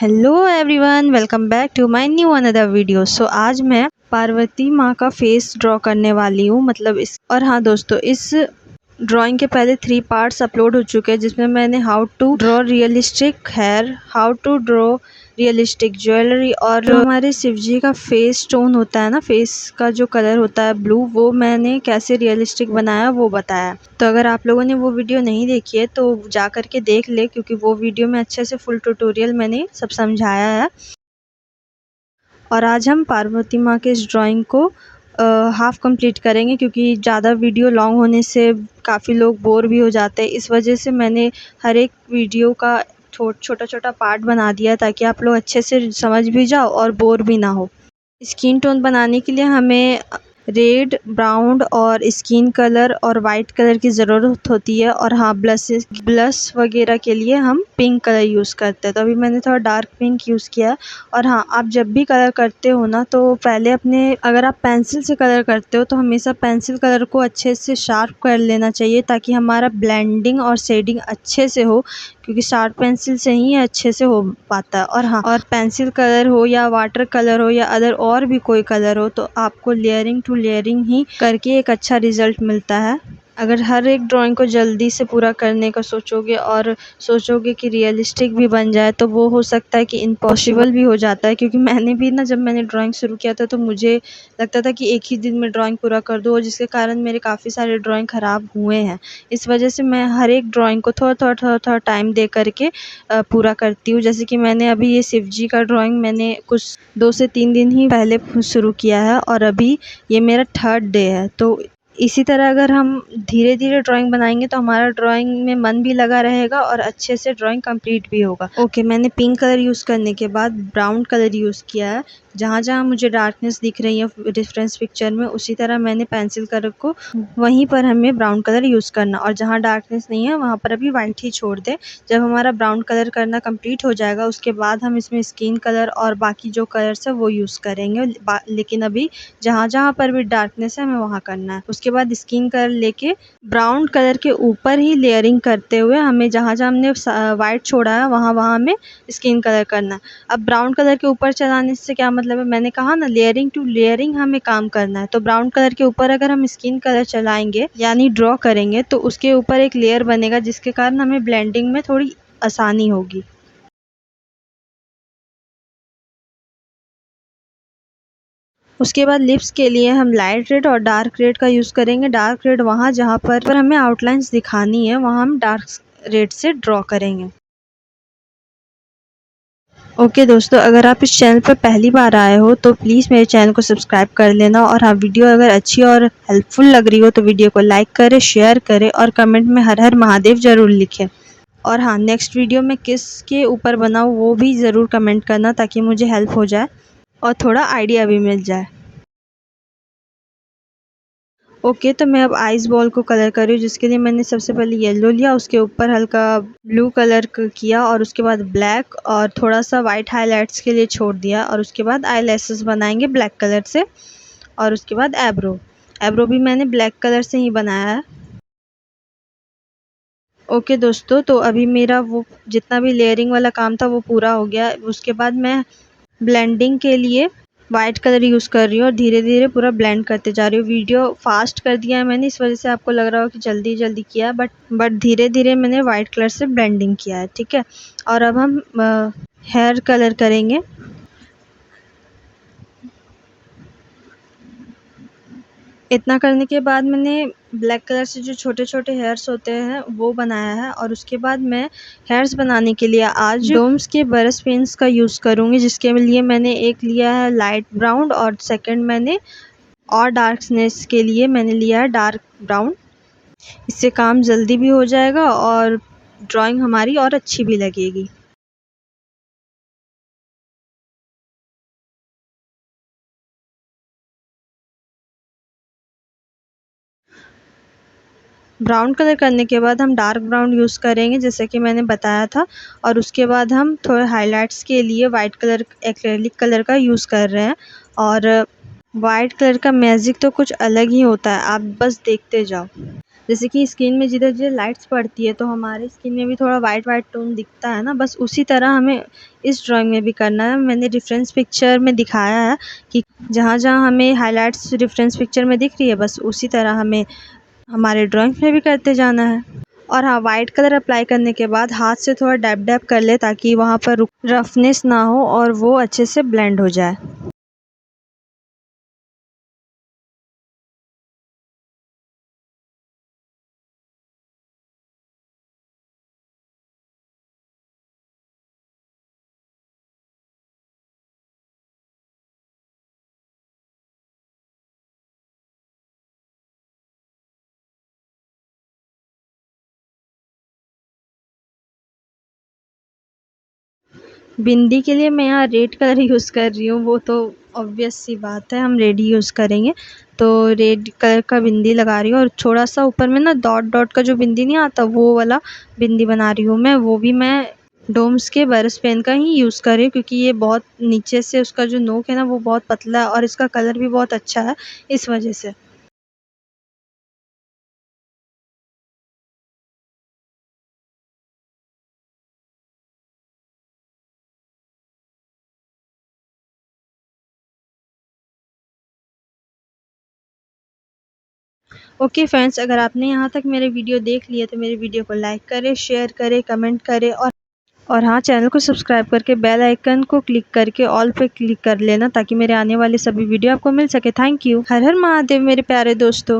Hello everyone, welcome back to my new another video. So आज मैं पार्वती माँ का फेस ड्रॉ करने वाली हूँ। मतलब इस और हाँ दोस्तों, इस ड्राइंग के पहले 3 पार्ट्स अपलोड हो चुके हैं जिसमें मैंने how to draw realistic hair, how to draw realistic jewellery और जो हमारे शिव जी का फेस टोन होता है ना, फेस का जो कलर होता है ब्लू, वो मैंने कैसे रियलिस्टिक बनाया वो बताया। तो अगर आप लोगों ने वो वीडियो नहीं देखी है तो जा करके देख ले, क्योंकि वो वीडियो में अच्छे से फुल ट्यूटोरियल मैंने सब समझाया है। और आज हम पार्वती माँ के इस ड्राइंग को हाफ कंप्लीट करेंगे, क्योंकि ज़्यादा वीडियो लॉन्ग होने से काफ़ी लोग बोर भी हो जाते हैं। इस वजह से मैंने हर एक वीडियो का छोटा छोटा पार्ट बना दिया ताकि आप लोग अच्छे से समझ भी जाओ और बोर भी ना हो। स्किन टोन बनाने के लिए हमें रेड, ब्राउन और स्किन कलर और वाइट कलर की ज़रूरत होती है। और हाँ, ब्लश वगैरह के लिए हम पिंक कलर यूज़ करते हैं, तो अभी मैंने थोड़ा डार्क पिंक यूज़ किया। और हाँ, आप जब भी कलर करते हो ना, तो पहले अगर आप पेंसिल से कलर करते हो तो हमेशा पेंसिल कलर को अच्छे से शार्प कर लेना चाहिए ताकि हमारा ब्लेंडिंग और शेडिंग अच्छे से हो, क्योंकि शार्प पेंसिल से ही अच्छे से हो पाता है। और हाँ, और पेंसिल कलर हो या वाटर कलर हो या अदर और भी कोई कलर हो, तो आपको लेयरिंग टू लेयरिंग ही करके एक अच्छा रिजल्ट मिलता है। अगर हर एक ड्राइंग को जल्दी से पूरा करने का सोचोगे और सोचोगे कि रियलिस्टिक भी बन जाए, तो वो हो सकता है कि इम्पॉसिबल भी हो जाता है। क्योंकि मैंने भी ना, जब मैंने ड्राइंग शुरू किया था तो मुझे लगता था कि एक ही दिन में ड्राइंग पूरा कर दूँ, और जिसके कारण मेरे काफ़ी सारे ड्राइंग ख़राब हुए हैं। इस वजह से मैं हर एक ड्राइंग को थोड़ा टाइम दे करके पूरा करती हूँ। जैसे कि मैंने अभी ये शिव जी का ड्राइंग मैंने कुछ 2 से 3 दिन ही पहले शुरू किया है, और अभी ये मेरा 3rd डे है। तो इसी तरह अगर हम धीरे धीरे ड्राइंग बनाएंगे तो हमारा ड्राइंग में मन भी लगा रहेगा और अच्छे से ड्राइंग कंप्लीट भी होगा। ओके, मैंने पिंक कलर यूज़ करने के बाद ब्राउन कलर यूज़ किया है। जहाँ जहाँ मुझे डार्कनेस दिख रही है डिफरेंस पिक्चर में, उसी तरह मैंने पेंसिल कलर को वहीं पर हमें ब्राउन कलर यूज़ करना, और जहाँ डार्कनेस नहीं है वहाँ पर अभी वाइट ही छोड़ दें। जब हमारा ब्राउन कलर करना कंप्लीट हो जाएगा, उसके बाद हम इसमें स्किन कलर और बाकी जो कलर्स है वो यूज़ करेंगे। लेकिन अभी जहाँ जहाँ पर भी डार्कनेस है हमें वहाँ करना है। उसके बाद स्किन कलर लेके ब्राउन कलर के ऊपर ही लेयरिंग करते हुए हमें जहाँ जहाँ हमने वाइट छोड़ा है वहाँ वहाँ हमें स्किन कलर करना है। अब ब्राउन कलर के ऊपर चलाने से क्या मतलब है, मैंने कहा ना, लेयरिंग टू लेयरिंग हमें काम करना है। तो ब्राउन कलर के ऊपर अगर हम स्किन कलर चलाएंगे यानी ड्रॉ करेंगे, तो उसके ऊपर एक लेयर बनेगा जिसके कारण हमें ब्लेंडिंग में थोड़ी आसानी होगी। उसके बाद लिप्स के लिए हम लाइट रेड और डार्क रेड का यूज़ करेंगे। डार्क रेड वहाँ जहाँ पर हमें आउटलाइंस दिखानी है वहाँ हम डार्क रेड से ड्रॉ करेंगे। ओके दोस्तों, अगर आप इस चैनल पर पहली बार आए हो तो प्लीज़ मेरे चैनल को सब्सक्राइब कर लेना। और हाँ, वीडियो अगर अच्छी और हेल्पफुल लग रही हो तो वीडियो को लाइक करें, शेयर करें और कमेंट में हर हर महादेव ज़रूर लिखें। और हाँ, नेक्स्ट वीडियो में किसके ऊपर बनाऊँ वो भी ज़रूर कमेंट करना ताकि मुझे हेल्प हो जाए और थोड़ा आइडिया भी मिल जाए। ओके, तो मैं अब आइस बॉल को कलर कर रही हूँ, जिसके लिए मैंने सबसे पहले येलो लिया, उसके ऊपर हल्का ब्लू कलर किया और उसके बाद ब्लैक और थोड़ा सा वाइट हाइलाइट्स के लिए छोड़ दिया। और उसके बाद आई लैशेस बनाएंगे ब्लैक कलर से। और उसके बाद एब्रो एब्रो भी मैंने ब्लैक कलर से ही बनाया है। ओके दोस्तों, तो अभी मेरा वो जितना भी लेयरिंग वाला काम था वो पूरा हो गया। उसके बाद मैं ब्लेंडिंग के लिए वाइट कलर यूज़ कर रही हूँ और धीरे धीरे पूरा ब्लेंड करते जा रही हूँ। वीडियो फास्ट कर दिया है मैंने, इस वजह से आपको लग रहा हो कि जल्दी जल्दी किया है, बट धीरे धीरे मैंने वाइट कलर से ब्लेंडिंग किया है, ठीक है। और अब हम हेयर कलर करेंगे। इतना करने के बाद मैंने ब्लैक कलर से जो छोटे छोटे हेयर्स होते हैं वो बनाया है। और उसके बाद मैं हेयर्स बनाने के लिए आज डोम्स के ब्रश पेंस का यूज़ करूँगी, जिसके लिए मैंने एक लिया है लाइट ब्राउन और सेकंड मैंने और डार्कनेस के लिए मैंने लिया है डार्क ब्राउन। इससे काम जल्दी भी हो जाएगा और ड्राइंग हमारी और अच्छी भी लगेगी। ब्राउन कलर करने के बाद हम डार्क ब्राउन यूज़ करेंगे जैसे कि मैंने बताया था। और उसके बाद हम थोड़े हाइलाइट्स के लिए वाइट कलर, एक्रेलिक कलर का यूज़ कर रहे हैं। और वाइट कलर का मैजिक तो कुछ अलग ही होता है, आप बस देखते जाओ। जैसे कि स्किन में जिधर जिधर लाइट्स पड़ती है तो हमारे स्किन में भी थोड़ा वाइट वाइट टोन दिखता है ना, बस उसी तरह हमें इस ड्राइंग में भी करना है। मैंने रेफरेंस पिक्चर में दिखाया है कि जहाँ जहाँ हमें हाइलाइट्स रेफरेंस पिक्चर में दिख रही है, बस उसी तरह हमें हमारे ड्राइंग में भी करते जाना है। और हाँ, वाइट कलर अप्लाई करने के बाद हाथ से थोड़ा डैब डैब कर ले ताकि वहाँ पर रफनेस ना हो और वो अच्छे से ब्लेंड हो जाए। बिंदी के लिए मैं यहाँ रेड कलर यूज़ कर रही हूँ, वो तो ऑब्वियस सी बात है, हम रेड ही यूज़ करेंगे। तो रेड कलर का बिंदी लगा रही हूँ और थोड़ा सा ऊपर में ना डॉट डॉट का जो बिंदी नहीं आता, वो वाला बिंदी बना रही हूँ मैं। वो भी मैं डोम्स के बरस पेन का ही यूज़ कर रही हूँ क्योंकि ये बहुत नीचे से उसका जो नोक है ना वो बहुत पतला है और इसका कलर भी बहुत अच्छा है, इस वजह से। ओके फ्रेंड्स, अगर आपने यहाँ तक मेरे वीडियो देख लिया तो मेरे वीडियो को लाइक करें, शेयर करें, कमेंट करें और हाँ, चैनल को सब्सक्राइब करके बेल आइकन को क्लिक करके ऑल पे क्लिक कर लेना ताकि मेरे आने वाले सभी वीडियो आपको मिल सके। Thank you. हर हर महादेव मेरे प्यारे दोस्तों।